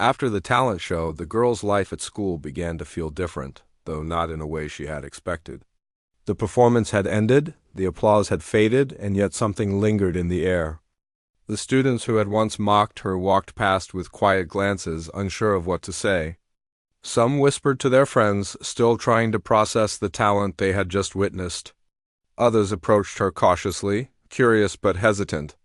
After the talent show, the girl's life at school began to feel different, though not in a way she had expected. The performance had ended, the applause had faded, and yet something lingered in the air. The students who had once mocked her walked past with quiet glances, unsure of what to say. Some whispered to their friends, still trying to process the talent they had just witnessed. Others approached her cautiously, curious but hesitant.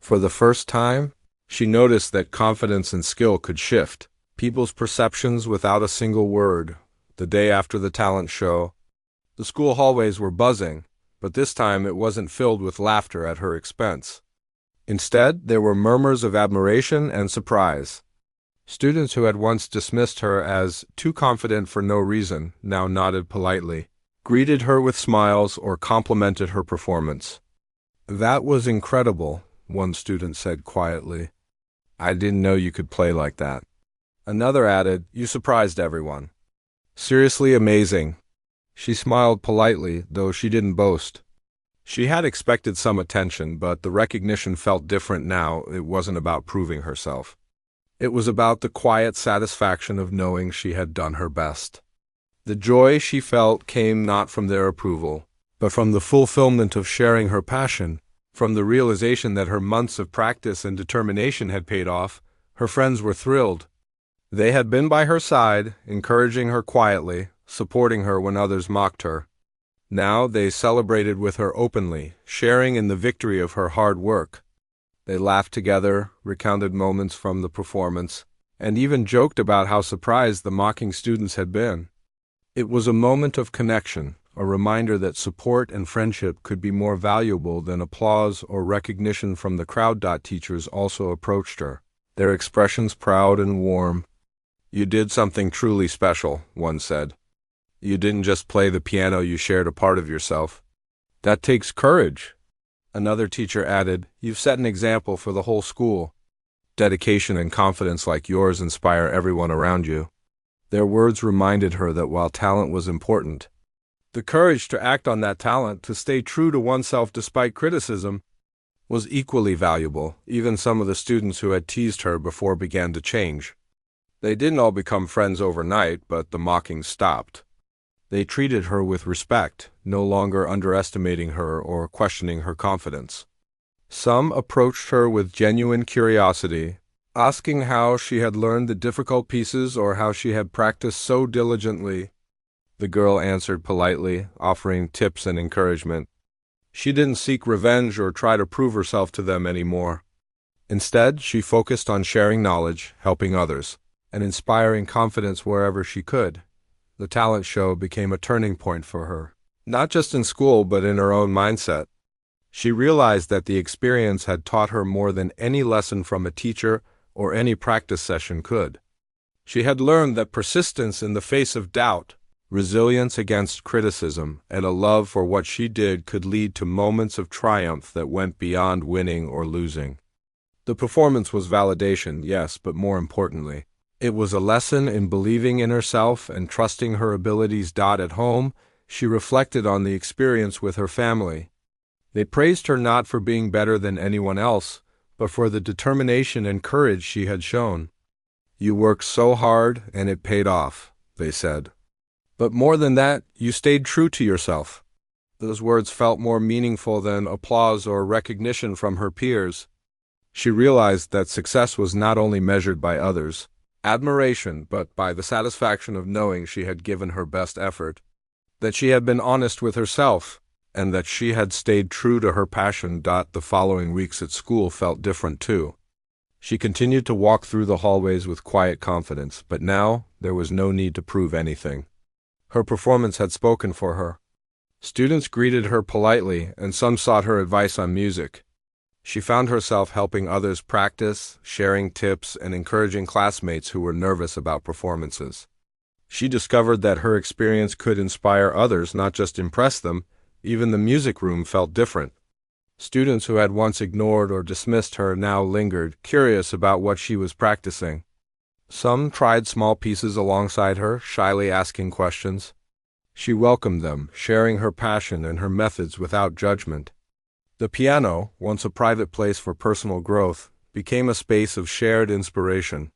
For the first time, she noticed that confidence and skill could shift people's perceptions without a single word. The day after the talent show, the school hallways were buzzing, but this time it wasn't filled with laughter at her expense. Instead, there were murmurs of admiration and surprise. Students who had once dismissed her as too confident for no reason now nodded politely, greeted her with smiles, or complimented her performance. "That was incredible," one student said quietly. "I didn't know you could play like that." Another added, "You surprised everyone." "Seriously amazing." She smiled politely, though she didn't boast. She had expected some attention, but the recognition felt different now. It wasn't about proving herself. It was about the quiet satisfaction of knowing she had done her best. The joy she felt came not from their approval, but from the fulfillment of sharing her passion, from the realization that her months of practice and determination had paid off. Her friends were thrilled. They had been by her side, encouraging her quietly, supporting her when others mocked her. Now they celebrated with her openly, sharing in the victory of her hard work. They laughed together, recounted moments from the performance, and even joked about how surprised the mocking students had been. It was a moment of connection, a reminder that support and friendship could be more valuable than applause or recognition from the crowd. Teachers also approached her, their expressions proud and warm. "You did something truly special," one said. "You didn't just play the piano, you shared a part of yourself." "That takes courage." Another teacher added, "You've set an example for the whole school. Dedication and confidence like yours inspire everyone around you." Their words reminded her that while talent was important, the courage to act on that talent, to stay true to oneself despite criticism, was equally valuable. Even some of the students who had teased her before began to change. They didn't all become friends overnight, but the mocking stopped. They treated her with respect, no longer underestimating her or questioning her confidence. Some approached her with genuine curiosity, asking how she had learned the difficult pieces or how she had practiced so diligently. The girl answered politely, offering tips and encouragement. She didn't seek revenge or try to prove herself to them anymore. Instead, she focused on sharing knowledge, helping others, and inspiring confidence wherever she could. The talent show became a turning point for her, not just in school but in her own mindset. She realized that the experience had taught her more than any lesson from a teacher or any practice session could. She had learned that persistence in the face of doubt, resilience against criticism, and a love for what she did could lead to moments of triumph that went beyond winning or losing. The performance was validation, yes, but more importantly, it was a lesson in believing in herself and trusting her abilities. At home, she reflected on the experience with her family. They praised her not for being better than anyone else, but for the determination and courage she had shown. "You worked so hard, and it paid off," they said. "But more than that, you stayed true to yourself." Those words felt more meaningful than applause or recognition from her peers. She realized that success was not only measured by others' admiration, but by the satisfaction of knowing she had given her best effort, that she had been honest with herself, and that she had stayed true to her passion. The following weeks at school felt different too. She continued to walk through the hallways with quiet confidence, but now there was no need to prove anything. Her performance had spoken for her. Students greeted her politely, and some sought her advice on music. She found herself helping others practice, sharing tips, and encouraging classmates who were nervous about performances. She discovered that her experience could inspire others, not just impress them. Even the music room felt different. Students who had once ignored or dismissed her now lingered, curious about what she was practicing. Some tried small pieces alongside her, shyly asking questions. She welcomed them, sharing her passion and her methods without judgment. The piano, once a private place for personal growth, became a space of shared inspiration.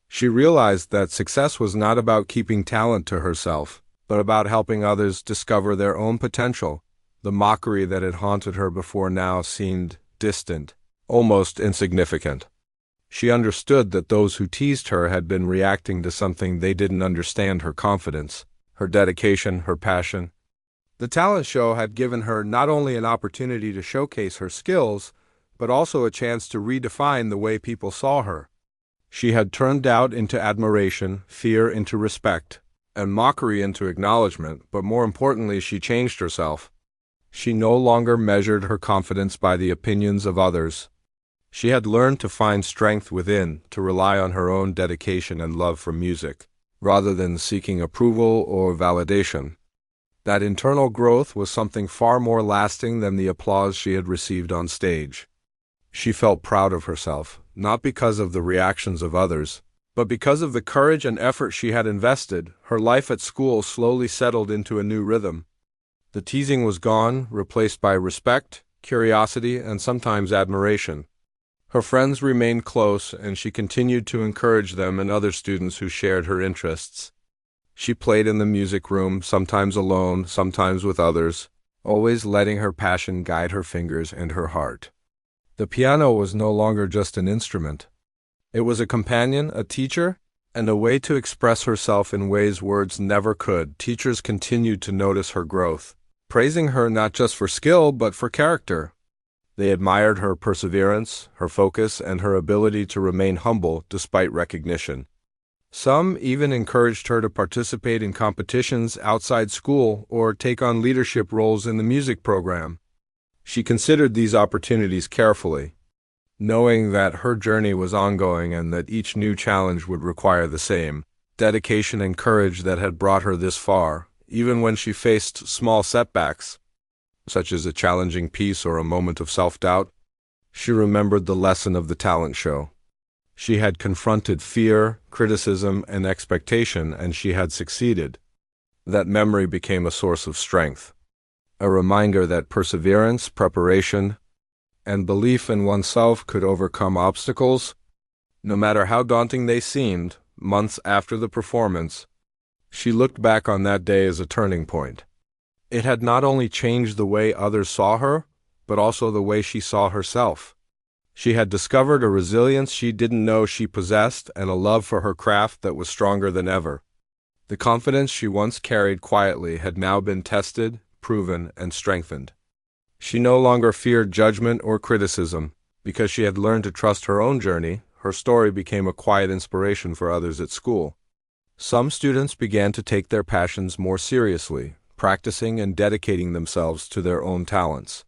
She realized that success was not about keeping talent to herself, but about helping others discover their own potential. The mockery that had haunted her before now seemed distant, almost insignificant. She understood that those who teased her had been reacting to something they didn't understand: her confidence, her dedication, her passion. The talent show had given her not only an opportunity to showcase her skills, but also a chance to redefine the way people saw her. She had turned doubt into admiration, fear into respect, and mockery into acknowledgement, but more importantly, she changed herself. She no longer measured her confidence by the opinions of others. She had learned to find strength within, to rely on her own dedication and love for music, rather than seeking approval or validation. That internal growth was something far more lasting than the applause she had received on stage. She felt proud of herself, not because of the reactions of others, but because of the courage and effort she had invested. Her life at school slowly settled into a new rhythm. The teasing was gone, replaced by respect, curiosity, and sometimes admiration. Her friends remained close, and she continued to encourage them and other students who shared her interests. She played in the music room, sometimes alone, sometimes with others, always letting her passion guide her fingers and her heart. The piano was no longer just an instrument. It was a companion, a teacher, and a way to express herself in ways words never could. Teachers continued to notice her growth, praising her not just for skill, but for character. They admired her perseverance, her focus, and her ability to remain humble despite recognition. Some even encouraged her to participate in competitions outside school or take on leadership roles in the music program. She considered these opportunities carefully, knowing that her journey was ongoing and that each new challenge would require the same dedication and courage that had brought her this far. Even when she faced small setbacks, such as a challenging piece or a moment of self-doubt, she remembered the lesson of the talent show. She had confronted fear, criticism, and expectation, and she had succeeded. That memory became a source of strength, a reminder that perseverance, preparation, and belief in oneself could overcome obstacles. No matter how daunting they seemed, months after the performance, she looked back on that day as a turning point. It had not only changed the way others saw her, but also the way she saw herself. She had discovered a resilience she didn't know she possessed and a love for her craft that was stronger than ever. The confidence she once carried quietly had now been tested, proven, and strengthened. She no longer feared judgment or criticism. Because she had learned to trust her own journey, her story became a quiet inspiration for others at school. Some students began to take their passions more seriously, practicing and dedicating themselves to their own talents.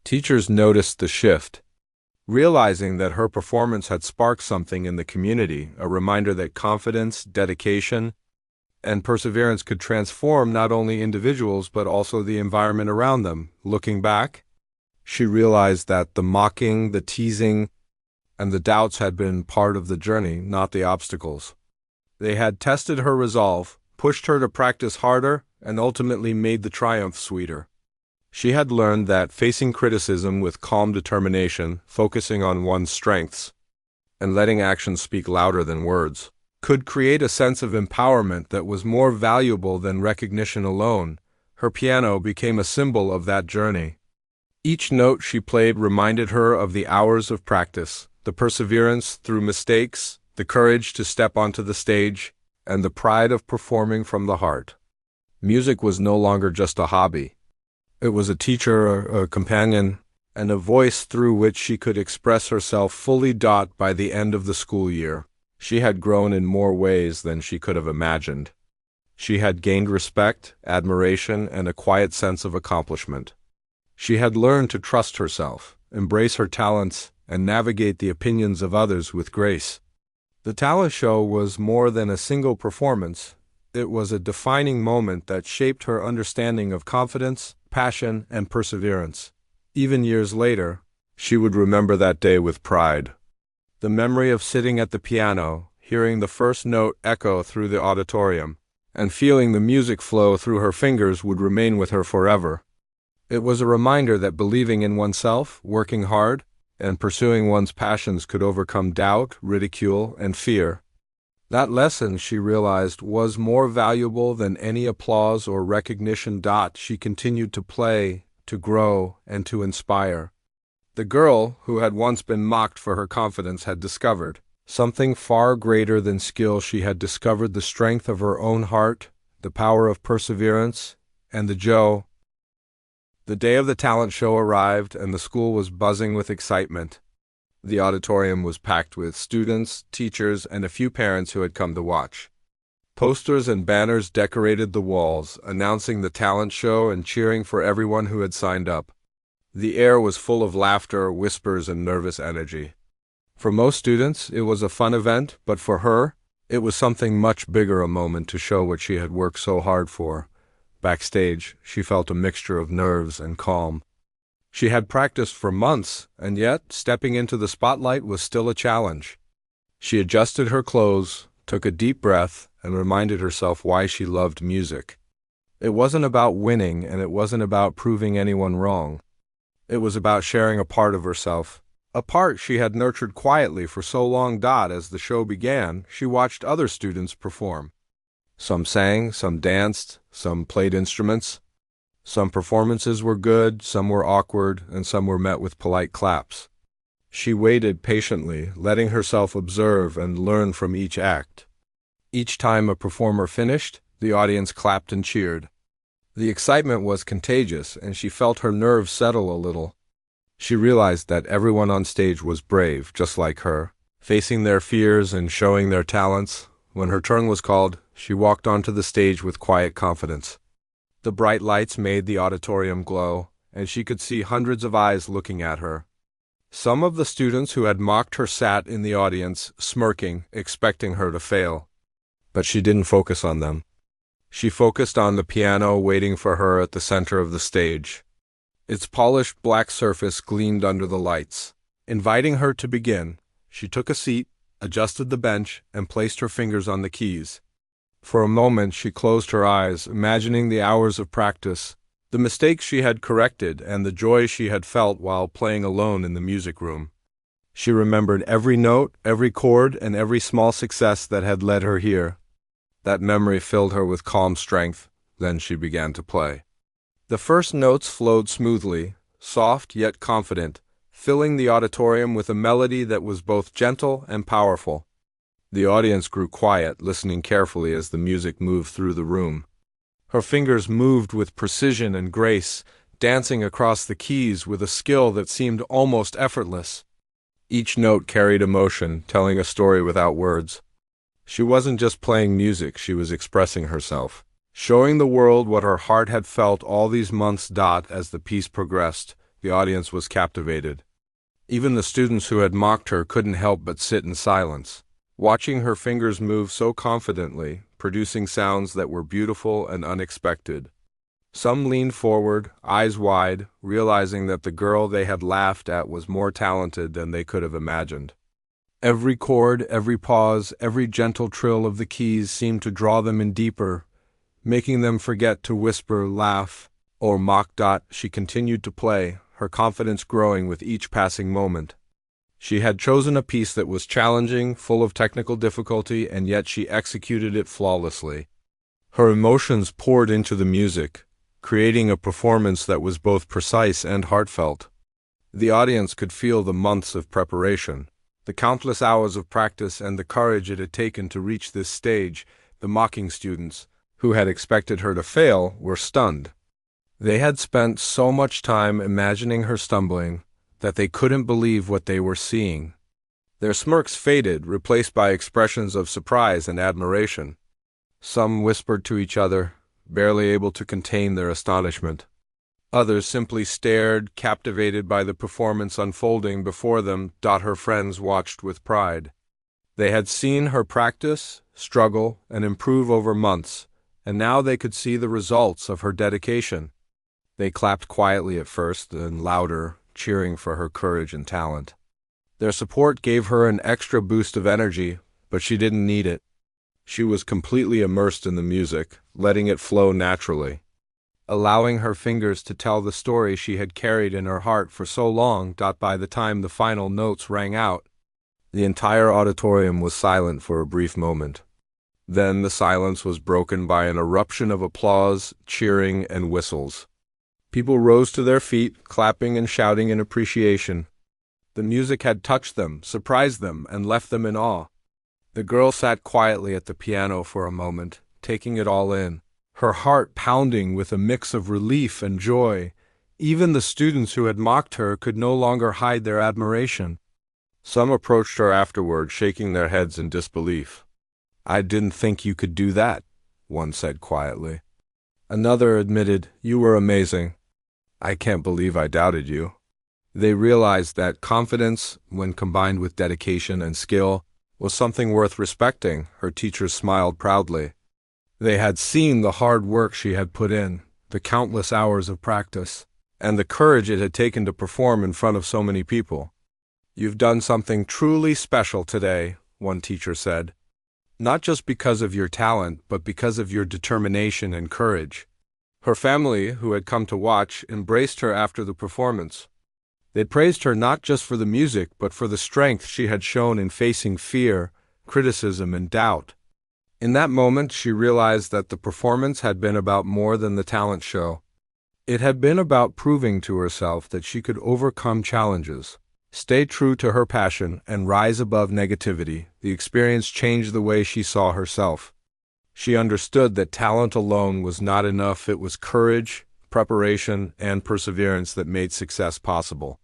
Teachers noticed the shift, realizing that her performance had sparked something in the community, a reminder that confidence, dedication, and perseverance could transform not only individuals but also the environment around them. Looking back, she realized that the mocking, the teasing, and the doubts had been part of the journey, not the obstacles. They had tested her resolve, pushed her to practice harder, and ultimately made the triumph sweeter. She had learned that facing criticism with calm determination, focusing on one's strengths, and letting actions speak louder than words, could create a sense of empowerment that was more valuable than recognition alone. Her piano became a symbol of that journey. Each note she played reminded her of the hours of practice, the perseverance through mistakes, the courage to step onto the stage, and the pride of performing from the heart. Music was no longer just a hobby. It was a teacher, a companion, and a voice through which she could express herself fully. By the end of the school year, she had grown in more ways than she could have imagined. She had gained respect, admiration, and a quiet sense of accomplishment. She had learned to trust herself, embrace her talents, and navigate the opinions of others with grace. The talent show was more than a single performance. It was a defining moment that shaped her understanding of confidence, passion, and perseverance. Even years later, she would remember that day with pride. The memory of sitting at the piano, hearing the first note echo through the auditorium, and feeling the music flow through her fingers would remain with her forever. It was a reminder that believing in oneself, working hard, and pursuing one's passions could overcome doubt, ridicule, and fear. That lesson, she realized, was more valuable than any applause or recognition. She continued to play, to grow, and to inspire. The girl, who had once been mocked for her confidence, had discovered something far greater than skill. She had discovered the strength of her own heart, the power of perseverance, and the day of the talent show arrived, and the school was buzzing with excitement. The auditorium was packed with students, teachers, and a few parents who had come to watch. Posters and banners decorated the walls, announcing the talent show and cheering for everyone who had signed up. The air was full of laughter, whispers, and nervous energy. For most students, it was a fun event, but for her, it was something much bigger, a moment to show what she had worked so hard for. Backstage, she felt a mixture of nerves and calm. She had practiced for months, and yet stepping into the spotlight was still a challenge. She adjusted her clothes, took a deep breath, and reminded herself why she loved music. It wasn't about winning, and it wasn't about proving anyone wrong. It was about sharing a part of herself, a part she had nurtured quietly for so long. As the show began, she watched other students perform. Some sang, some danced, some played instruments. Some performances were good, some were awkward, and some were met with polite claps. She waited patiently, letting herself observe and learn from each act. Each time a performer finished, the audience clapped and cheered. The excitement was contagious, and she felt her nerves settle a little. She realized that everyone on stage was brave, just like her, facing their fears and showing their talents. When her turn was called, she walked onto the stage with quiet confidence. The bright lights made the auditorium glow, and she could see hundreds of eyes looking at her. Some of the students who had mocked her sat in the audience, smirking, expecting her to fail. But she didn't focus on them. She focused on the piano waiting for her at the center of the stage. Its polished black surface gleamed under the lights. Inviting her to begin, she took a seat, adjusted the bench, and placed her fingers on the keys. For a moment she closed her eyes, imagining the hours of practice, the mistakes she had corrected, and the joy she had felt while playing alone in the music room. She remembered every note, every chord, and every small success that had led her here. That memory filled her with calm strength. Then she began to play. The first notes flowed smoothly, soft yet confident, filling the auditorium with a melody that was both gentle and powerful. The audience grew quiet, listening carefully as the music moved through the room. Her fingers moved with precision and grace, dancing across the keys with a skill that seemed almost effortless. Each note carried emotion, telling a story without words. She wasn't just playing music, she was expressing herself, showing the world what her heart had felt all these months. As the piece progressed, the audience was captivated. Even the students who had mocked her couldn't help but sit in silence, watching her fingers move so confidently, producing sounds that were beautiful and unexpected. Some leaned forward, eyes wide, realizing that the girl they had laughed at was more talented than they could have imagined. Every chord, every pause, every gentle trill of the keys seemed to draw them in deeper, making them forget to whisper, laugh, or mock. She continued to play, her confidence growing with each passing moment. She had chosen a piece that was challenging, full of technical difficulty, and yet she executed it flawlessly. Her emotions poured into the music, creating a performance that was both precise and heartfelt. The audience could feel the months of preparation, the countless hours of practice, and the courage it had taken to reach this stage. The mocking students, who had expected her to fail, were stunned. They had spent so much time imagining her stumbling that they couldn't believe what they were seeing. Their smirks faded, replaced by expressions of surprise and admiration. Some whispered to each other, barely able to contain their astonishment. Others simply stared, captivated by the performance unfolding before them. Her friends watched with pride. They had seen her practice, struggle, and improve over months, and now they could see the results of her dedication. They clapped quietly at first, then louder, cheering for her courage and talent. Their support gave her an extra boost of energy, but she didn't need it. She was completely immersed in the music, letting it flow naturally, allowing her fingers to tell the story she had carried in her heart for so long. By the time the final notes rang out, The entire auditorium was silent for a brief moment. Then the silence was broken by an eruption of applause, cheering, and whistles. People rose to their feet, clapping and shouting in appreciation. The music had touched them, surprised them, and left them in awe. The girl sat quietly at the piano for a moment, taking it all in, her heart pounding with a mix of relief and joy. Even the students who had mocked her could no longer hide their admiration. Some approached her afterward, shaking their heads in disbelief. "I didn't think you could do that," one said quietly. Another admitted, "You were amazing. I can't believe I doubted you." They realized that confidence, when combined with dedication and skill, was something worth respecting. Her teachers smiled proudly. They had seen the hard work she had put in, the countless hours of practice, and the courage it had taken to perform in front of so many people. "You've done something truly special today," one teacher said. "Not just because of your talent, but because of your determination and courage." Her family, who had come to watch, embraced her after the performance. They praised her not just for the music, but for the strength she had shown in facing fear, criticism, and doubt. In that moment, she realized that the performance had been about more than the talent show. It had been about proving to herself that she could overcome challenges, stay true to her passion, and rise above negativity. The experience changed the way she saw herself. She understood that talent alone was not enough. It was courage, preparation, and perseverance that made success possible.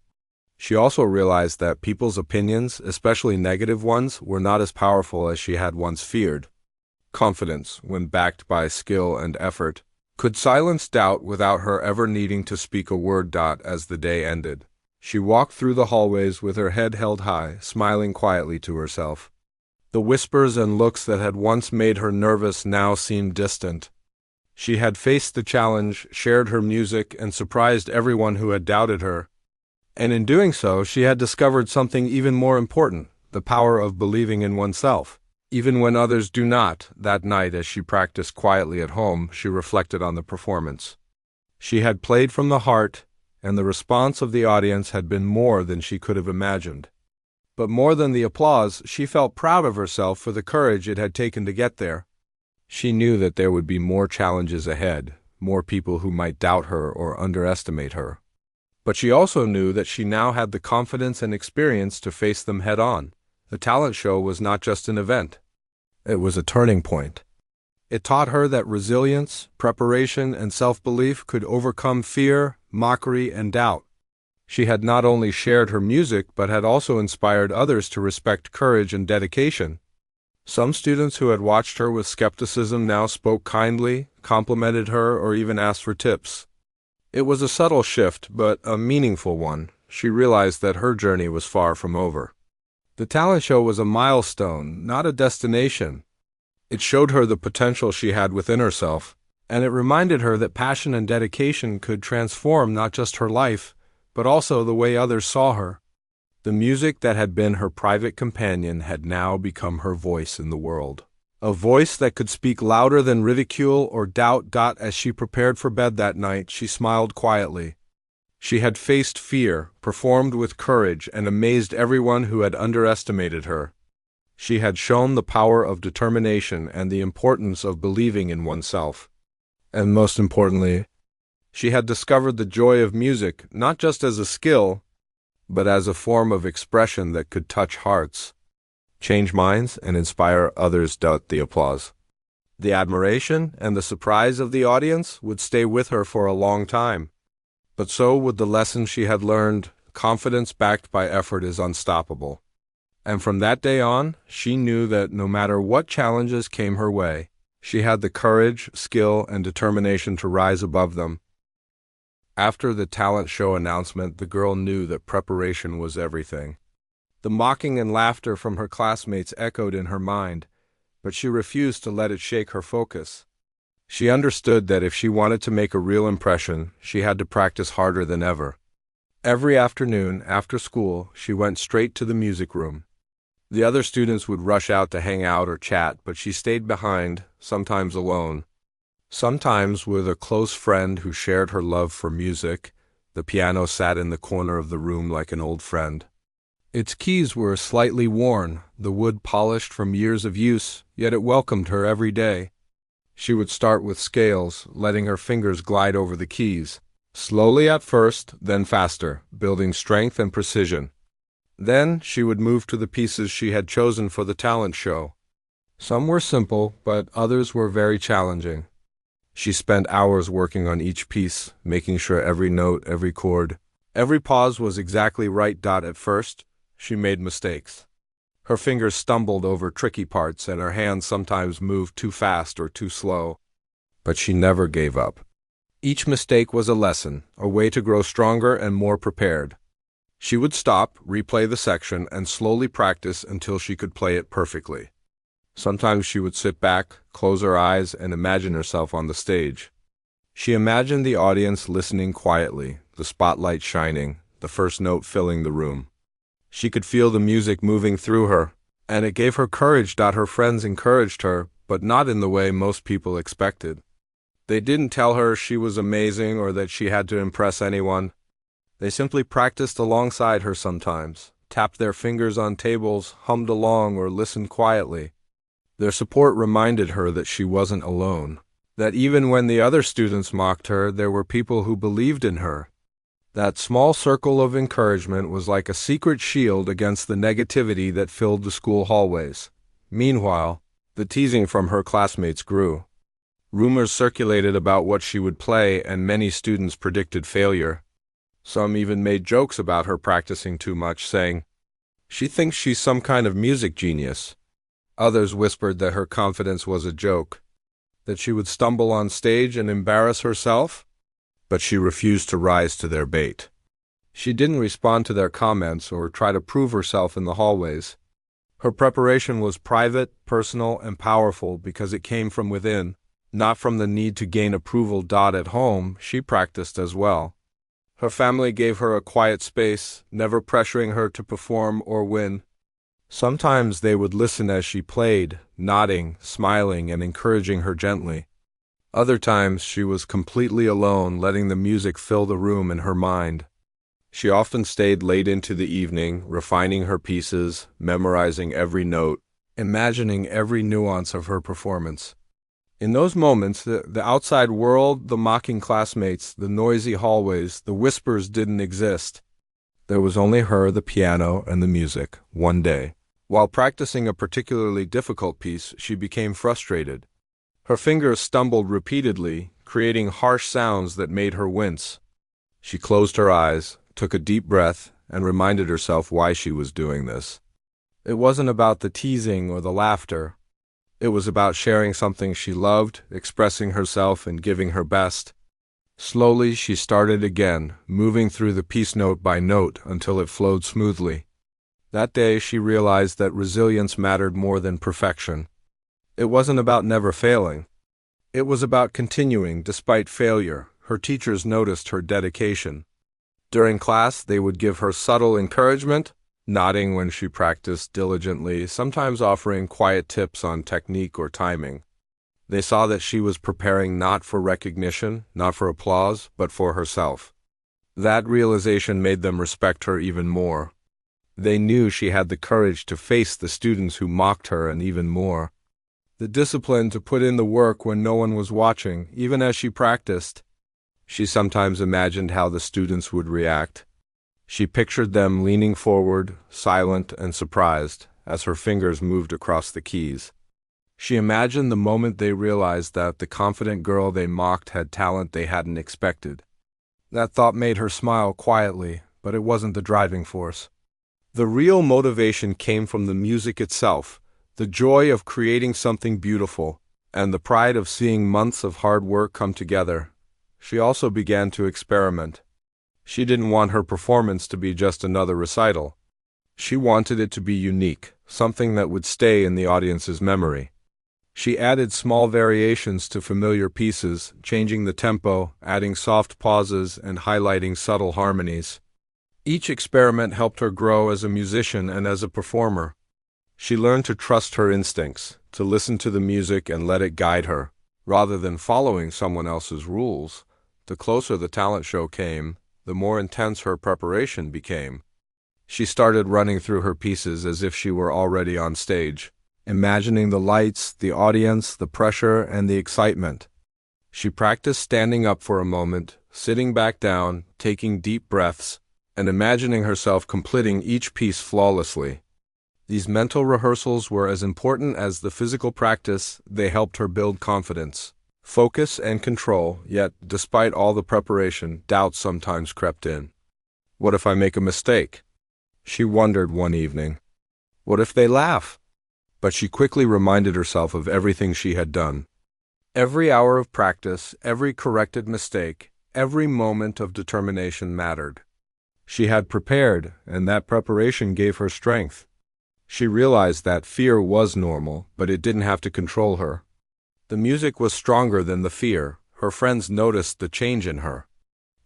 She also realized that people's opinions, especially negative ones, were not as powerful as she had once feared. Confidence, when backed by skill and effort, could silence doubt without her ever needing to speak a word. As the day ended, she walked through the hallways with her head held high, smiling quietly to herself. The whispers and looks that had once made her nervous now seemed distant. She had faced the challenge, shared her music, and surprised everyone who had doubted her. And in doing so, she had discovered something even more important, the power of believing in oneself, even when others do not. That night, as she practiced quietly at home, she reflected on the performance. She had played from the heart, and the response of the audience had been more than she could have imagined. But more than the applause, she felt proud of herself for the courage it had taken to get there. She knew that there would be more challenges ahead, more people who might doubt her or underestimate her. But she also knew that she now had the confidence and experience to face them head-on. The talent show was not just an event. It was a turning point. It taught her that resilience, preparation, and self-belief could overcome fear, mockery, and doubt. She had not only shared her music, but had also inspired others to respect courage and dedication. Some students who had watched her with skepticism now spoke kindly, complimented her, or even asked for tips. It was a subtle shift, but a meaningful one. She realized that her journey was far from over. The talent show was a milestone, not a destination. It showed her the potential she had within herself, and it reminded her that passion and dedication could transform not just her life, but also the way others saw her. The music that had been her private companion had now become her voice in the world. A voice that could speak louder than ridicule or doubt. As she prepared for bed that night, she smiled quietly. She had faced fear, performed with courage, and amazed everyone who had underestimated her. She had shown the power of determination and the importance of believing in oneself. And most importantly, she had discovered the joy of music, not just as a skill, but as a form of expression that could touch hearts, change minds, and inspire others. The applause, the admiration, and the surprise of the audience would stay with her for a long time. But so would the lesson she had learned: confidence backed by effort is unstoppable. And from that day on, she knew that no matter what challenges came her way, she had the courage, skill, and determination to rise above them. After the talent show announcement, the girl knew that preparation was everything. The mocking and laughter from her classmates echoed in her mind, but she refused to let it shake her focus. She understood that if she wanted to make a real impression, she had to practice harder than ever. Every afternoon, after school, she went straight to the music room. The other students would rush out to hang out or chat, but she stayed behind, sometimes alone. Sometimes with a close friend who shared her love for music. The piano sat in the corner of the room like an old friend. Its keys were slightly worn, the wood polished from years of use, yet it welcomed her every day. She would start with scales, letting her fingers glide over the keys, slowly at first, then faster, building strength and precision. Then she would move to the pieces she had chosen for the talent show. Some were simple, but others were very challenging. She spent hours working on each piece, making sure every note, every chord, every pause was exactly right. At first, she made mistakes. Her fingers stumbled over tricky parts and her hands sometimes moved too fast or too slow. But she never gave up. Each mistake was a lesson, a way to grow stronger and more prepared. She would stop, replay the section, and slowly practice until she could play it perfectly. Sometimes she would sit back, close her eyes, and imagine herself on the stage. She imagined the audience listening quietly, the spotlight shining, the first note filling the room. She could feel the music moving through her, and it gave her courage. Her friends encouraged her, but not in the way most people expected. They didn't tell her she was amazing or that she had to impress anyone. They simply practiced alongside her sometimes, tapped their fingers on tables, hummed along, or listened quietly. Their support reminded her that she wasn't alone, that even when the other students mocked her, there were people who believed in her. That small circle of encouragement was like a secret shield against the negativity that filled the school hallways. Meanwhile, the teasing from her classmates grew. Rumors circulated about what she would play, and many students predicted failure. Some even made jokes about her practicing too much, saying, "She thinks she's some kind of music genius." Others whispered that her confidence was a joke, that she would stumble on stage and embarrass herself. But she refused to rise to their bait. She didn't respond to their comments or try to prove herself in the hallways. Her preparation was private, personal, and powerful because it came from within, not from the need to gain approval. At home, she practiced as well. Her family gave her a quiet space, never pressuring her to perform or win. Sometimes they would listen as she played, nodding, smiling, and encouraging her gently. Other times she was completely alone, letting the music fill the room in her mind. She often stayed late into the evening, refining her pieces, memorizing every note, imagining every nuance of her performance. In those moments, the outside world, the mocking classmates, the noisy hallways, the whispers didn't exist. There was only her, the piano, and the music. One day, while practicing a particularly difficult piece, she became frustrated. Her fingers stumbled repeatedly, creating harsh sounds that made her wince. She closed her eyes, took a deep breath, and reminded herself why she was doing this. It wasn't about the teasing or the laughter. It was about sharing something she loved, expressing herself, and giving her best. Slowly, she started again, moving through the piece note by note until it flowed smoothly. That day, she realized that resilience mattered more than perfection. It wasn't about never failing. It was about continuing despite failure. Her teachers noticed her dedication. During class, they would give her subtle encouragement, nodding when she practiced diligently, sometimes offering quiet tips on technique or timing. They saw that she was preparing not for recognition, not for applause, but for herself. That realization made them respect her even more. They knew she had the courage to face the students who mocked her and even more. The discipline to put in the work when no one was watching, even as she practiced. She sometimes imagined how the students would react. She pictured them leaning forward, silent and surprised, as her fingers moved across the keys. She imagined the moment they realized that the confident girl they mocked had talent they hadn't expected. That thought made her smile quietly, but it wasn't the driving force. The real motivation came from the music itself, the joy of creating something beautiful, and the pride of seeing months of hard work come together. She also began to experiment. She didn't want her performance to be just another recital. She wanted it to be unique, something that would stay in the audience's memory. She added small variations to familiar pieces, changing the tempo, adding soft pauses, and highlighting subtle harmonies. Each experiment helped her grow as a musician and as a performer. She learned to trust her instincts, to listen to the music and let it guide her, rather than following someone else's rules. The closer the talent show came, the more intense her preparation became. She started running through her pieces as if she were already on stage, imagining the lights, the audience, the pressure, and the excitement. She practiced standing up for a moment, sitting back down, taking deep breaths, and imagining herself completing each piece flawlessly. These mental rehearsals were as important as the physical practice. They helped her build confidence, focus, and control, yet, despite all the preparation, doubt sometimes crept in. What if I make a mistake? She wondered one evening. What if they laugh? But she quickly reminded herself of everything she had done. Every hour of practice, every corrected mistake, every moment of determination mattered. She had prepared, and that preparation gave her strength. She realized that fear was normal, but it didn't have to control her. The music was stronger than the fear. Her friends noticed the change in her.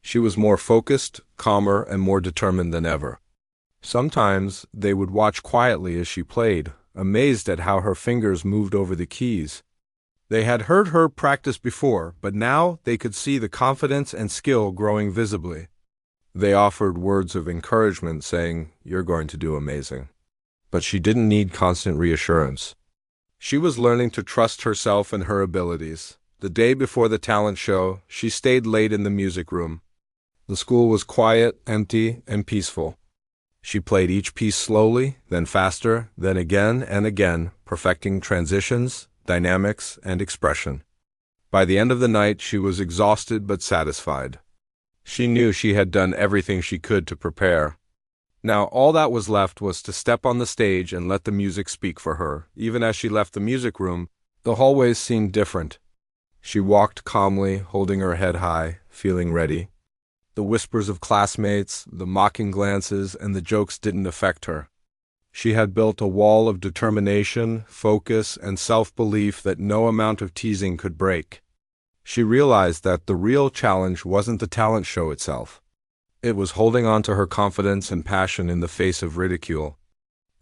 She was more focused, calmer, and more determined than ever. Sometimes they would watch quietly as she played, amazed at how her fingers moved over the keys. They had heard her practice before, but now they could see the confidence and skill growing visibly. They offered words of encouragement, saying, "You're going to do amazing." But she didn't need constant reassurance. She was learning to trust herself and her abilities. The day before the talent show, she stayed late in the music room. The school was quiet, empty, and peaceful. She played each piece slowly, then faster, then again and again, perfecting transitions, dynamics, and expression. By the end of the night, she was exhausted but satisfied. She knew she had done everything she could to prepare. Now all that was left was to step on the stage and let the music speak for her. Even as she left the music room, the hallways seemed different. She walked calmly, holding her head high, feeling ready. The whispers of classmates, the mocking glances, and the jokes didn't affect her. She had built a wall of determination, focus, and self-belief that no amount of teasing could break. She realized that the real challenge wasn't the talent show itself. It was holding on to her confidence and passion in the face of ridicule.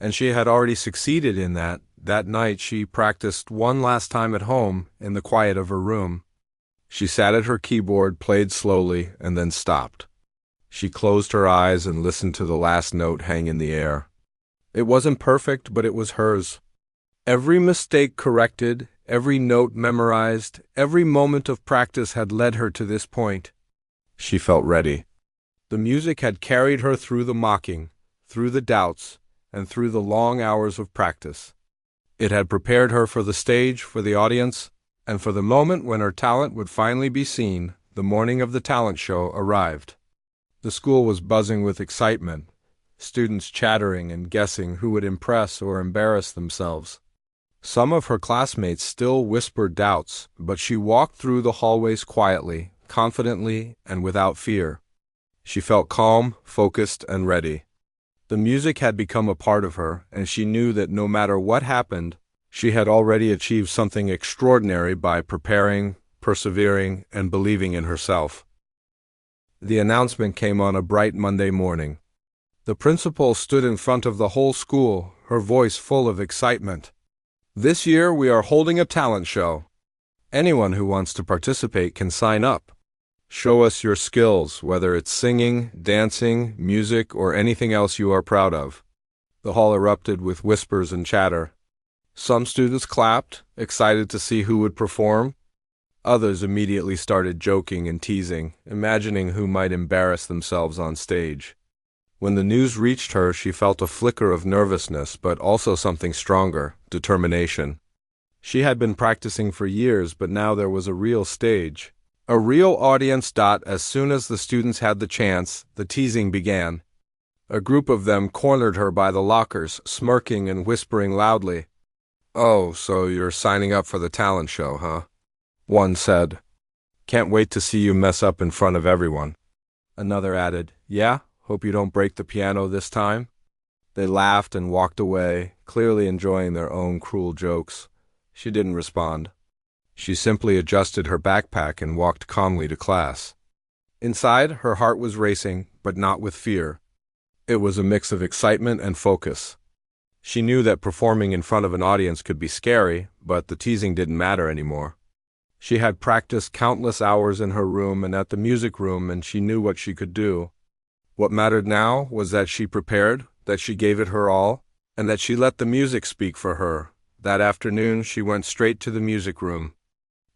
And she had already succeeded in that. That night she practiced one last time at home in the quiet of her room. She sat at her keyboard, played slowly, and then stopped. She closed her eyes and listened to the last note hang in the air. It wasn't perfect, but it was hers. Every mistake corrected, every note memorized, every moment of practice had led her to this point. She felt ready. The music had carried her through the mocking, through the doubts, and through the long hours of practice. It had prepared her for the stage, for the audience, and for the moment when her talent would finally be seen. The morning of the talent show arrived. The school was buzzing with excitement, students chattering and guessing who would impress or embarrass themselves. Some of her classmates still whispered doubts, but she walked through the hallways quietly, confidently, and without fear. She felt calm, focused, and ready. The music had become a part of her, and she knew that no matter what happened, she had already achieved something extraordinary by preparing, persevering, and believing in herself. The announcement came on a bright Monday morning. The principal stood in front of the whole school, her voice full of excitement. "This year we are holding a talent show. Anyone who wants to participate can sign up. Show us your skills, whether it's singing, dancing, music, or anything else you are proud of." The hall erupted with whispers and chatter. Some students clapped, excited to see who would perform. Others immediately started joking and teasing, imagining who might embarrass themselves on stage. When the news reached her, she felt a flicker of nervousness, but also something stronger, determination. She had been practicing for years, but now there was a real stage. A real audience. As soon as the students had the chance, the teasing began. A group of them cornered her by the lockers, smirking and whispering loudly. "Oh, so you're signing up for the talent show, huh?" One said. "Can't wait to see you mess up in front of everyone." Another added, "Yeah, hope you don't break the piano this time." They laughed and walked away, clearly enjoying their own cruel jokes. She didn't respond. She simply adjusted her backpack and walked calmly to class. Inside, her heart was racing, but not with fear. It was a mix of excitement and focus. She knew that performing in front of an audience could be scary, but the teasing didn't matter anymore. She had practiced countless hours in her room and at the music room, and she knew what she could do. What mattered now was that she prepared, that she gave it her all, and that she let the music speak for her. That afternoon, she went straight to the music room.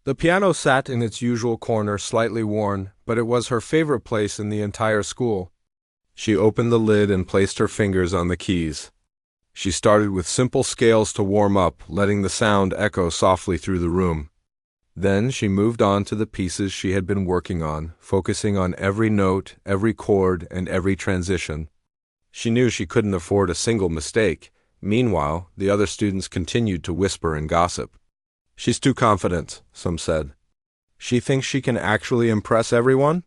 The piano sat in its usual corner, slightly worn, but it was her favorite place in the entire school. She opened the lid and placed her fingers on the keys. She started with simple scales to warm up, letting the sound echo softly through the room. Then she moved on to the pieces she had been working on, focusing on every note, every chord, and every transition. She knew she couldn't afford a single mistake. Meanwhile, the other students continued to whisper and gossip. "She's too confident," some said. "She thinks she can actually impress everyone?"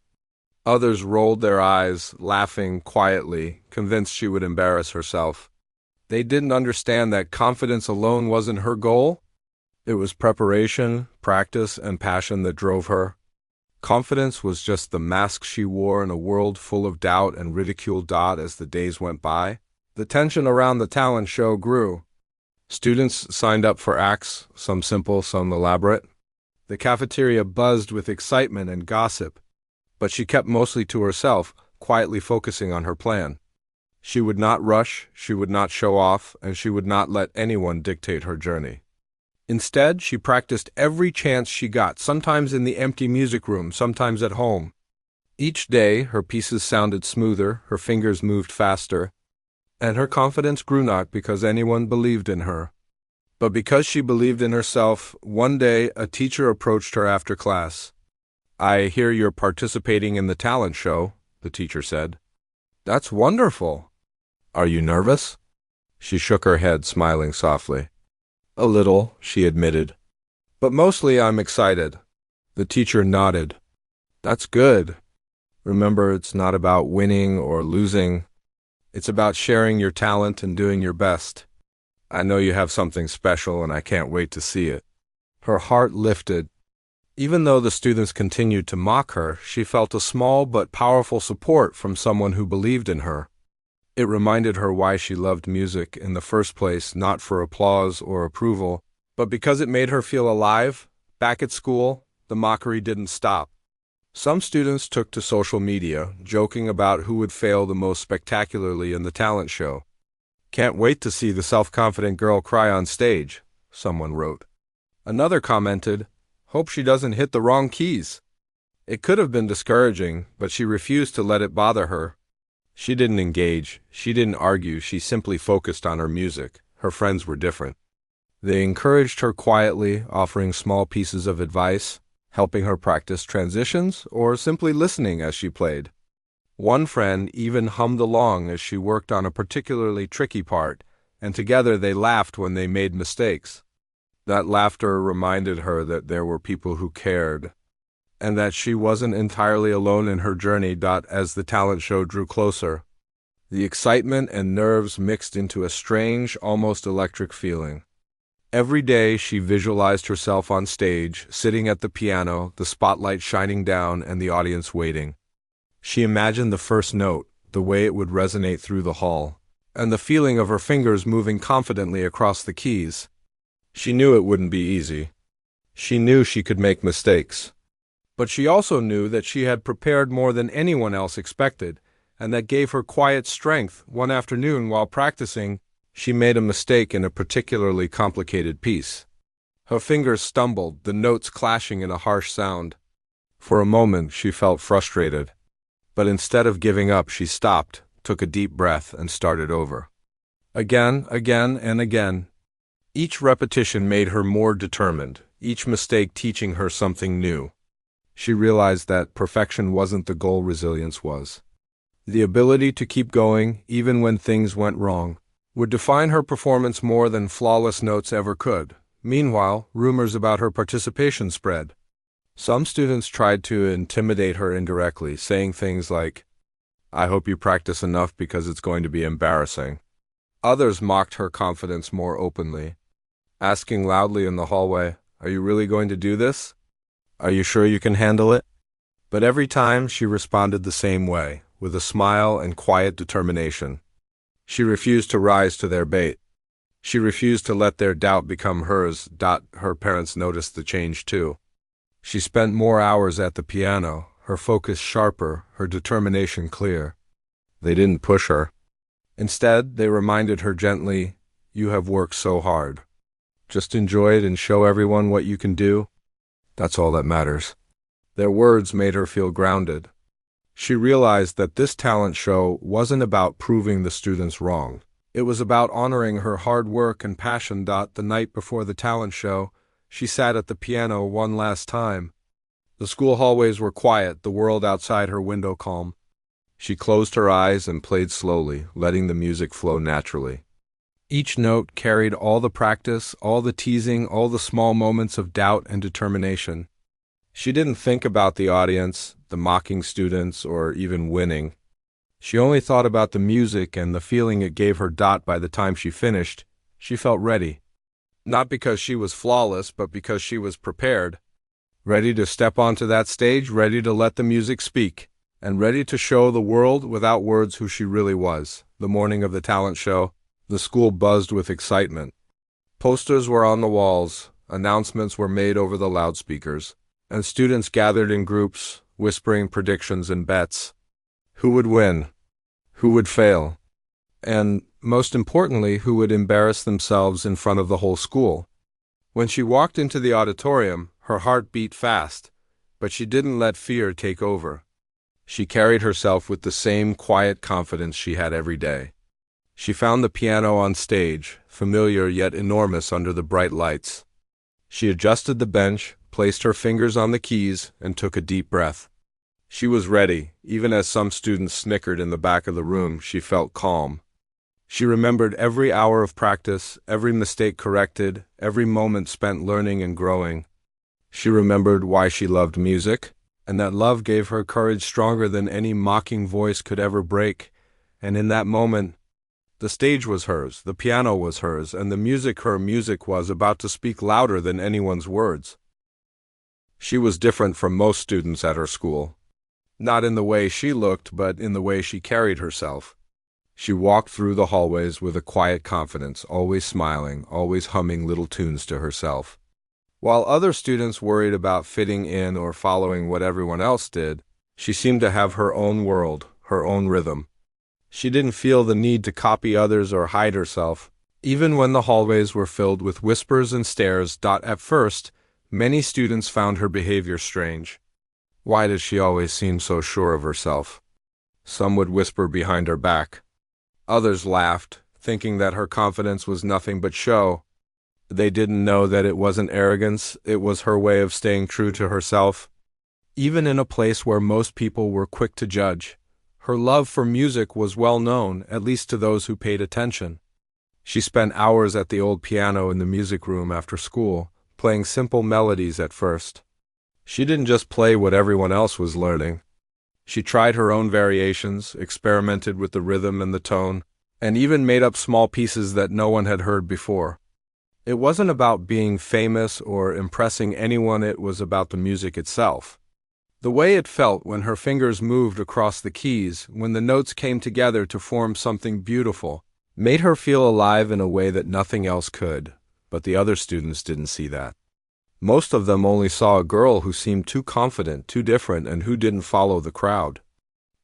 Others rolled their eyes, laughing quietly, convinced she would embarrass herself. They didn't understand that confidence alone wasn't her goal. It was preparation, practice, and passion that drove her. Confidence was just the mask she wore in a world full of doubt and ridicule. As the days went by, the tension around the talent show grew. Students signed up for acts, some simple, some elaborate. The cafeteria buzzed with excitement and gossip, but she kept mostly to herself, quietly focusing on her plan. She would not rush, she would not show off, and she would not let anyone dictate her journey. Instead, she practiced every chance she got, sometimes in the empty music room, sometimes at home. Each day, her pieces sounded smoother, her fingers moved faster, and her confidence grew not because anyone believed in her, but because she believed in herself. One day, a teacher approached her after class. "I hear you're participating in the talent show," the teacher said. "That's wonderful. Are you nervous?" She shook her head, smiling softly. "A little," she admitted. "But mostly I'm excited." The teacher nodded. "That's good. Remember, it's not about winning or losing. It's about sharing your talent and doing your best. I know you have something special, and I can't wait to see it." Her heart lifted. Even though the students continued to mock her, she felt a small but powerful support from someone who believed in her. It reminded her why she loved music in the first place, not for applause or approval, but because it made her feel alive. Back at school, the mockery didn't stop. Some students took to social media, joking about who would fail the most spectacularly in the talent show. "Can't wait to see the self-confident girl cry on stage," someone wrote. Another commented, "Hope she doesn't hit the wrong keys." It could have been discouraging, but she refused to let it bother her. She didn't engage, she didn't argue, she simply focused on her music. Her friends were different. They encouraged her quietly, offering small pieces of advice, helping her practice transitions, or simply listening as she played. One friend even hummed along as she worked on a particularly tricky part, and together they laughed when they made mistakes. That laughter reminded her that there were people who cared, and that she wasn't entirely alone in her journey. As the talent show drew closer, the excitement and nerves mixed into a strange, almost electric feeling. Every day she visualized herself on stage, sitting at the piano, the spotlight shining down and the audience waiting. She imagined the first note, the way it would resonate through the hall, and the feeling of her fingers moving confidently across the keys. She knew it wouldn't be easy. She knew she could make mistakes. But she also knew that she had prepared more than anyone else expected, and that gave her quiet strength. One afternoon, while practicing, she made a mistake in a particularly complicated piece. Her fingers stumbled, the notes clashing in a harsh sound. For a moment, she felt frustrated. But instead of giving up, she stopped, took a deep breath, and started over. Again, and again. Each repetition made her more determined, each mistake teaching her something new. She realized that perfection wasn't the goal, resilience was. The ability to keep going, even when things went wrong, would define her performance more than flawless notes ever could. Meanwhile, rumors about her participation spread. Some students tried to intimidate her indirectly, saying things like, "I hope you practice enough because it's going to be embarrassing." Others mocked her confidence more openly, asking loudly in the hallway, "Are you really going to do this? Are you sure you can handle it?" But every time she responded the same way, with a smile and quiet determination. She refused to rise to their bait. She refused to let their doubt become hers. Her parents noticed the change too. She spent more hours at the piano, her focus sharper, her determination clear. They didn't push her. Instead, they reminded her gently, "You have worked so hard. Just enjoy it and show everyone what you can do. That's all that matters." Their words made her feel grounded. She realized that this talent show wasn't about proving the students wrong. It was about honoring her hard work and passion. The night before the talent show, she sat at the piano one last time. The school hallways were quiet, the world outside her window calm. She closed her eyes and played slowly, letting the music flow naturally. Each note carried all the practice, all the teasing, all the small moments of doubt and determination. She didn't think about the audience, the mocking students, or even winning. She only thought about the music and the feeling it gave her. By the time she finished, she felt ready. Not because she was flawless, but because she was prepared. Ready to step onto that stage, ready to let the music speak, and ready to show the world without words who she really was. The morning of the talent show, the school buzzed with excitement. Posters were on the walls, announcements were made over the loudspeakers, and students gathered in groups, whispering predictions and bets. Who would win? Who would fail? And, most importantly, who would embarrass themselves in front of the whole school? When she walked into the auditorium, her heart beat fast, but she didn't let fear take over. She carried herself with the same quiet confidence she had every day. She found the piano on stage, familiar yet enormous under the bright lights. She adjusted the bench, placed her fingers on the keys, and took a deep breath. She was ready. Even as some students snickered in the back of the room, she felt calm. She remembered every hour of practice, every mistake corrected, every moment spent learning and growing. She remembered why she loved music, and that love gave her courage stronger than any mocking voice could ever break. And in that moment, the stage was hers, the piano was hers, and the music her music was about to speak louder than anyone's words. She was different from most students at her school. Not in the way she looked, but in the way she carried herself. She walked through the hallways with a quiet confidence, always smiling, always humming little tunes to herself. While other students worried about fitting in or following what everyone else did, she seemed to have her own world, her own rhythm. She didn't feel the need to copy others or hide herself, even when the hallways were filled with whispers and stares. At first, many students found her behavior strange. Why did she always seem so sure of herself? Some would whisper behind her back. Others laughed, thinking that her confidence was nothing but show. They didn't know that it wasn't arrogance, it was her way of staying true to herself. Even in a place where most people were quick to judge, her love for music was well known, at least to those who paid attention. She spent hours at the old piano in the music room after school, playing simple melodies at first. She didn't just play what everyone else was learning. She tried her own variations, experimented with the rhythm and the tone, and even made up small pieces that no one had heard before. It wasn't about being famous or impressing anyone, it was about the music itself. The way it felt when her fingers moved across the keys, when the notes came together to form something beautiful, made her feel alive in a way that nothing else could. But the other students didn't see that. Most of them only saw a girl who seemed too confident, too different, and who didn't follow the crowd.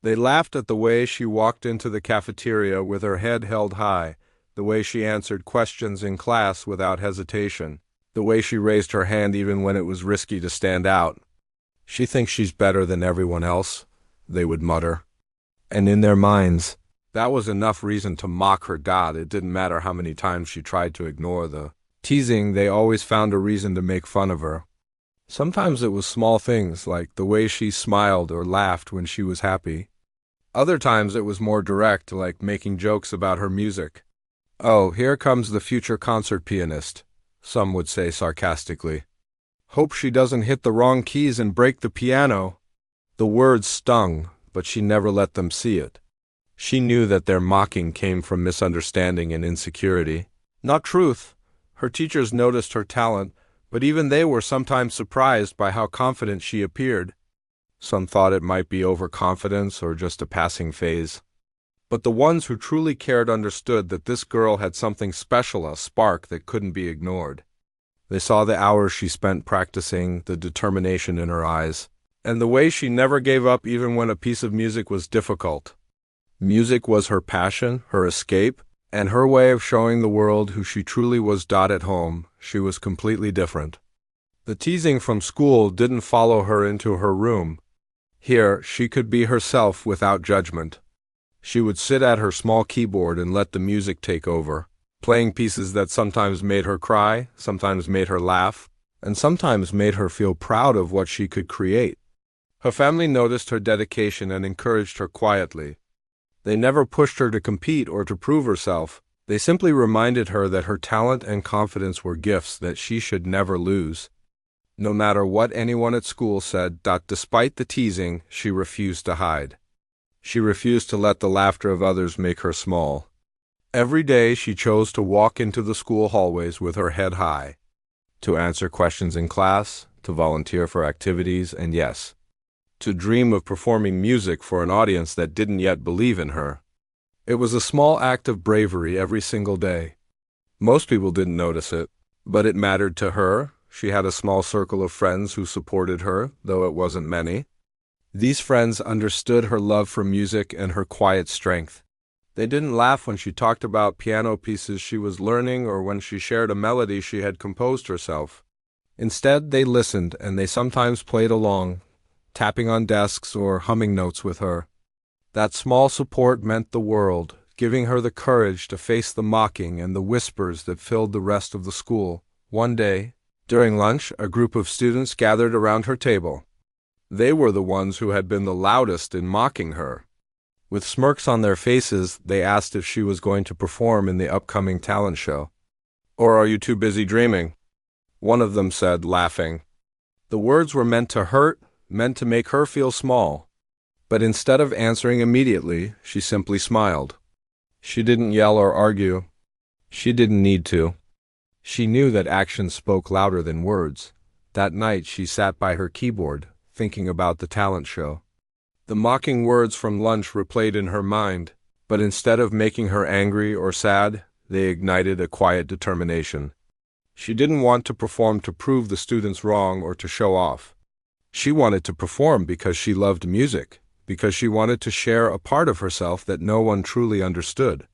They laughed at the way she walked into the cafeteria with her head held high, the way she answered questions in class without hesitation, the way she raised her hand even when it was risky to stand out. "She thinks she's better than everyone else," they would mutter. And in their minds, that was enough reason to mock her. It didn't matter how many times she tried to ignore the teasing, they always found a reason to make fun of her. Sometimes it was small things, like the way she smiled or laughed when she was happy. Other times it was more direct, like making jokes about her music. "Oh, here comes the future concert pianist," some would say sarcastically. "Hope she doesn't hit the wrong keys and break the piano." The words stung, but she never let them see it. She knew that their mocking came from misunderstanding and insecurity, not truth. Her teachers noticed her talent, but even they were sometimes surprised by how confident she appeared. Some thought it might be overconfidence or just a passing phase. But the ones who truly cared understood that this girl had something special, a spark that couldn't be ignored. They saw the hours she spent practicing, the determination in her eyes, and the way she never gave up even when a piece of music was difficult. Music was her passion, her escape, and her way of showing the world who she truly was. At home, she was completely different. The teasing from school didn't follow her into her room. Here, she could be herself without judgment. She would sit at her small keyboard and let the music take over, playing pieces that sometimes made her cry, sometimes made her laugh, and sometimes made her feel proud of what she could create. Her family noticed her dedication and encouraged her quietly. They never pushed her to compete or to prove herself. They simply reminded her that her talent and confidence were gifts that she should never lose. No matter what anyone at school said, despite the teasing, she refused to hide. She refused to let the laughter of others make her small. Every day she chose to walk into the school hallways with her head high, to answer questions in class, to volunteer for activities, and yes, to dream of performing music for an audience that didn't yet believe in her. It was a small act of bravery every single day. Most people didn't notice it, but it mattered to her. She had a small circle of friends who supported her, though it wasn't many. These friends understood her love for music and her quiet strength. They didn't laugh when she talked about piano pieces she was learning or when she shared a melody she had composed herself. Instead, they listened, and they sometimes played along, tapping on desks or humming notes with her. That small support meant the world, giving her the courage to face the mocking and the whispers that filled the rest of the school. One day, during lunch, a group of students gathered around her table. They were the ones who had been the loudest in mocking her. With smirks on their faces, they asked if she was going to perform in the upcoming talent show. "Or are you too busy dreaming?" one of them said, laughing. The words were meant to hurt, meant to make her feel small. But instead of answering immediately, she simply smiled. She didn't yell or argue. She didn't need to. She knew that actions spoke louder than words. That night she sat by her keyboard, thinking about the talent show. The mocking words from lunch replayed in her mind, but instead of making her angry or sad, they ignited a quiet determination. She didn't want to perform to prove the students wrong or to show off. She wanted to perform because she loved music, because she wanted to share a part of herself that no one truly understood.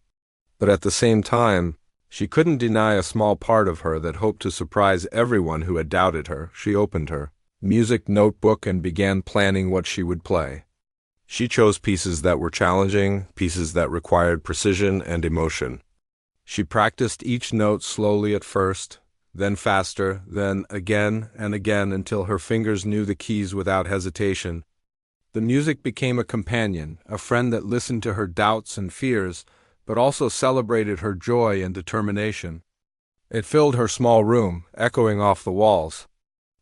But at the same time, she couldn't deny a small part of her that hoped to surprise everyone who had doubted her. She opened her music notebook and began planning what she would play. She chose pieces that were challenging, pieces that required precision and emotion. She practiced each note slowly at first, then faster, then again and again until her fingers knew the keys without hesitation. The music became a companion, a friend that listened to her doubts and fears, but also celebrated her joy and determination. It filled her small room, echoing off the walls.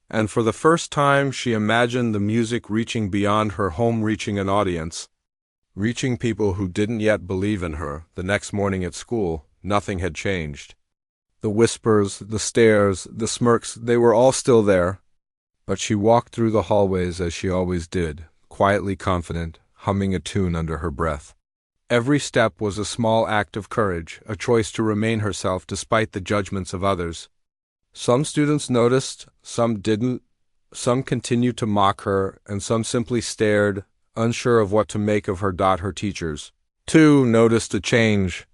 And for the first time, she imagined the music reaching beyond her home, reaching an audience, reaching people who didn't yet believe in her. The next morning at school, nothing had changed. The whispers, the stares, the smirks, they were all still there. But she walked through the hallways as she always did, quietly confident, humming a tune under her breath. Every step was a small act of courage, a choice to remain herself despite the judgments of others. Some students noticed, some didn't, some continued to mock her, and some simply stared, unsure of what to make of her. Her teachers, too, noticed a change.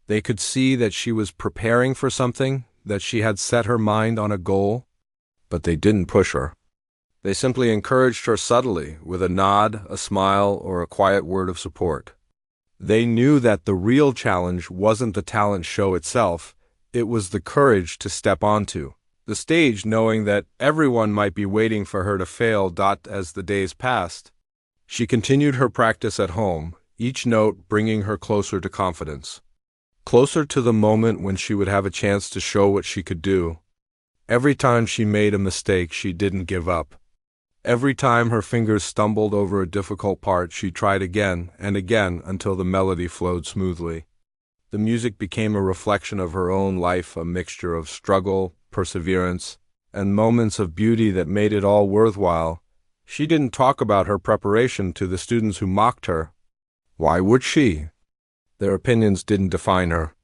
They could see that she was preparing for something, that she had set her mind on a goal, but they didn't push her. They simply encouraged her subtly, with a nod, a smile, or a quiet word of support. They knew that the real challenge wasn't the talent show itself, it was the courage to step onto the stage knowing that everyone might be waiting for her to fail. As the days passed, she continued her practice at home, each note bringing her closer to confidence, closer to the moment when she would have a chance to show what she could do. Every time she made a mistake, she didn't give up. Every time her fingers stumbled over a difficult part, she tried again and again until the melody flowed smoothly. The music became a reflection of her own life, a mixture of struggle, perseverance, and moments of beauty that made it all worthwhile. She didn't talk about her preparation to the students who mocked her. Why would she? Their opinions didn't define her.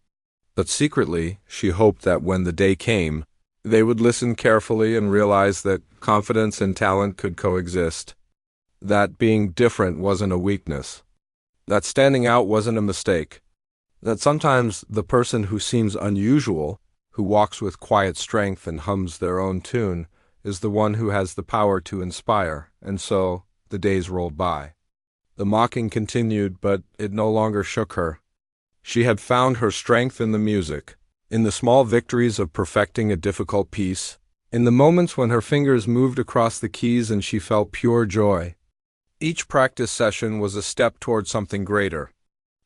But secretly, she hoped that when the day came, they would listen carefully and realize that confidence and talent could coexist. That being different wasn't a weakness. That standing out wasn't a mistake. That sometimes the person who seems unusual, who walks with quiet strength and hums their own tune, is the one who has the power to inspire. And so, the days rolled by. The mocking continued, but it no longer shook her. She had found her strength in the music, in the small victories of perfecting a difficult piece, in the moments when her fingers moved across the keys and she felt pure joy. Each practice session was a step toward something greater,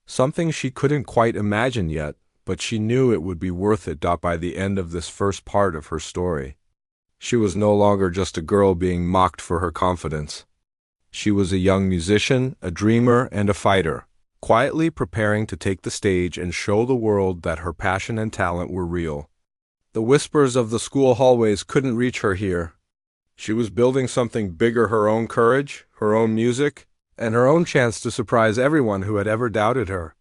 something she couldn't quite imagine yet, but she knew it would be worth it. By the end of this first part of her story, she was no longer just a girl being mocked for her confidence. She was a young musician, a dreamer, and a fighter, quietly preparing to take the stage and show the world that her passion and talent were real. The whispers of the school hallways couldn't reach her here. She was building something bigger: her own courage, her own music, and her own chance to surprise everyone who had ever doubted her.